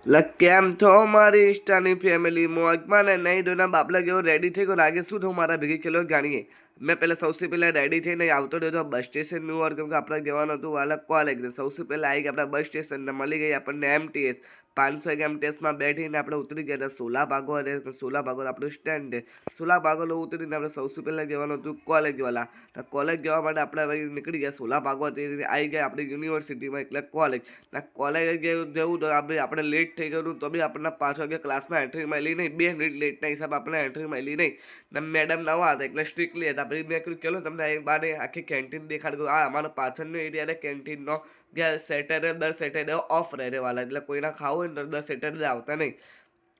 કેમ છો મારી ઇન્સ્ટાની ફેમિલી મોજમાં ને નહીં દોના બાપલા જેવો રેડી થઈ ગયો લાગે શું થયું મારા ભેગી ચલો જાણીએ। મેં પહેલાં સૌથી પહેલાં રેડી થઈને આવતો રહ્યો તો બસ સ્ટેશનનું ઓર કેમ કે આપણે જવાનું હતું અલગ કોલેજ સૌથી પહેલાં આવી ગયા આપણા બસ સ્ટેશનને મળી ગઈ આપણને એમટીએસ 500 એમટીએસમાં બેઠીને આપણે ઉતરી ગયા હતા સોલા ભાગોળ સોલા ભાગોળ આપણું સ્ટેન્ડ છે સોલા ભાગોળ ઉતરીને આપણે સૌથી પહેલાં જવાનું હતું કોલેજવાળા તો કોલેજ જવા માટે આપણે હવે નીકળી ગયા સોલા ભાગોળ આવી ગયા આપણી યુનિવર્સિટીમાં એટલે કોલેજ જવું તો આપણે લેટ થઈ ગયું તો બી આપણને 5 વાગે ક્લાસમાં એન્ટ્રી મળી નહીં 2 મિનિટ લેટના હિસાબે આપણને એન્ટ્રી મળી નહીં ને મેડમ નવા હતા એટલે સ્ટ્રિક્ટલી હતા પછી મેં કહ્યું ચલો તમને એક બાર આખી કેન્ટીન દેખાડ દઉં આ અમારો પાછળનો એરિયા કેન્ટીનનો દર સેટરડે ઓફ રહેવાલા એટલે કોઈના ખાવું હોય ને તો દર સેટરડે આવતા નહીં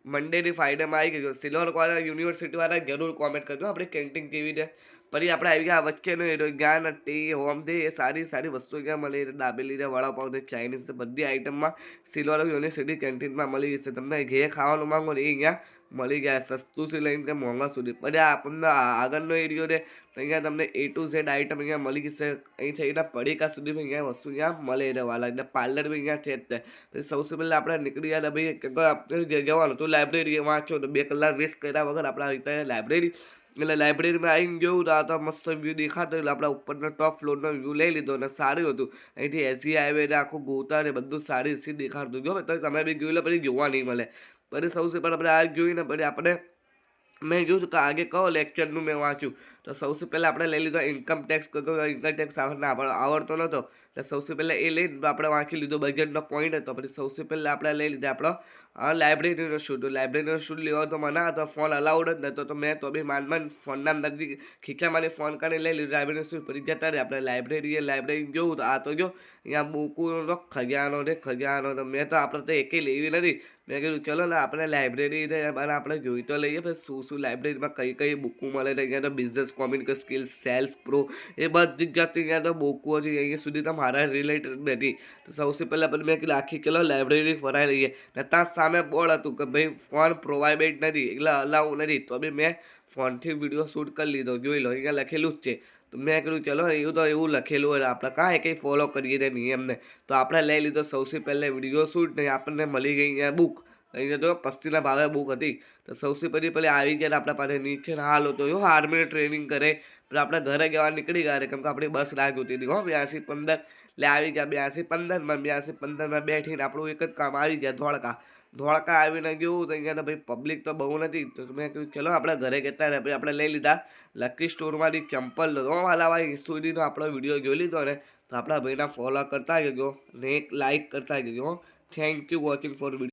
મંડેથી ફ્રાઈડેમાં આવી ગયો સિલ્વર વાળા યુનિવર્સિટીવાળા જરૂર કોમેન્ટ કરજો આપણે કેન્ટીન કેવી રીતે પછી આપણે આવી ગયા વચ્ચેનો એરિયો જ્ઞાન ટી હોમથી એ સારી સારી વસ્તુ ક્યાં મળી દાબેલી છે વડાપાઉં છે ચાઇનીઝ છે બધી આઈટમમાં સિલ્વર યુનિવર્સિટી કેન્ટીનમાં મળી જશે તમને ઘે ખાવાનું માંગો ને એ અહીંયા મળી ગયા સસ્તુંથી લઈને કે મોંઘા સુધી પછી આપણને આગળનો એરિયો છે તો અહીંયા તમને A to Z આઈટમ અહીંયા મળી જશે અહીંથી અહીંના પડીકા સુધી અહીંયા વસ્તુ અહીંયા મળે રહેવાલા એટલે પાર્લર બી અહીંયા છે જ તે પછી સૌથી પહેલાં આપણે નીકળી ગયા ભાઈ આપણે જવાનું તો લાઇબ્રેરી વાંચો તો 2 કલાક વેસ્ટ કર્યા વગર આપણે આવી લાઇબ્રેરી એટલે લાઇબ્રેરીમાં આવીને જોયું તો આ તો મસ્ત વ્યૂ દેખાતો એટલે આપણે ઉપરનો ટોપ ફ્લોરનો વ્યૂ લઈ લીધો અને સારું હતું અહીંથી એસજી હાઈવે આખું ગોતા ને બધું સારી સી દેખાડતું જો તો તમે બી જોયું પછી જોવા નહીં મળે પછી સૌથી પહેલાં આપણે આ જોઈને પછી આપણે મેં જોયું કે આગે કહો લેક્ચરનું મેં વાંચ્યું તો સૌથી પહેલાં આપણે લઈ લીધો ઇન્કમ ટેક્સ આવડતો નહોતો એટલે સૌથી પહેલાં એ લઈને આપણે વાંચી લીધો બજેટનો પોઈન્ટ હતો પછી સૌથી પહેલાં આપણે લઈ લીધા આપણો લાઇબ્રેરીનો શૂટ લાઇબ્રેરીનો શૂટ લેવા તો મને હતો ફોન અલાઉડ જ નહોતો તો મેં તો બી માંડ ફોનના નજીક ખીચામાંથી ફોન કરીને લઈ લીધું લાઇબ્રેરીનો શૂટ પછી જતા રહે આપણે લાઇબ્રેરી જોવું તો આ તો જો અહીંયા બુકુનો તો ખજાનો તો મેં તો આપણે તો એકેય લેવી નથી મેં કીધું ચલો ને આપણે લાઇબ્રેરી અને આપણે જોઈ તો લઈએ પછી શું લાઇબ્રેરીમાં કઈ બુકો મળે છે અહીંયા તો business communication skills sales pro એ બધી જ જાતની અહીંયા તો બુકો હતી અહીંયા સુધી તો મારા રિલેટેડ નથી તો સૌથી પહેલાં પછી મેં કીધું આખી ચલો લાઇબ્રેરી ફરાઈ લઈએ ને ત્યાં સામે બોર્ડ હતું કે ભાઈ ફોન પ્રોવાઇડેડ નથી એટલે અલાઉ નથી તો બી મેં ફોનથી વિડીયો શૂટ કરી લીધો જોઈ લો અહીંયા લખેલું જ છે તો મેં કીધું ચલો એવું લખેલું હોય આપણે કાંઈ કંઈ ફોલો કરીએ તે નિયમને તો આપણે લઈ લીધો સૌથી પહેલાં વિડીયો શૂટ ને આપણને મળી ગઈ અહીંયા બુક અહીંયા તો પસ્તીના ભાવે બુક હતી તો સૌથી પહેલી આવી ગયા આપણા પાસે નીચે હાલ હતો આર્મીની ટ્રેનિંગ કરે પણ આપણે ઘરે જવા નીકળી ગયા કેમ કે આપણી બસ રાહ જોતી હતી 82-15 એટલે આવી ગયા 82-15માં બેઠીને આપણું એક જ કામ આવી ગયા ધોળકા આવીને ગયું તો અહીંયા ભાઈ પબ્લિક તો બહુ નથી તો મેં કહ્યું ચલો આપણે ઘરે કહેતા રહે પછી આપણે લઈ લીધા લકી સ્ટોરમાંથી ચંપલ લો વાલા ભાઈ સુધીનો આપણો વિડીયો જોઈ લીધો ને તો આપણા ભાઈના ફોલો કરતા જજો ને એક લાઇક કરતા જજો thank you watching four video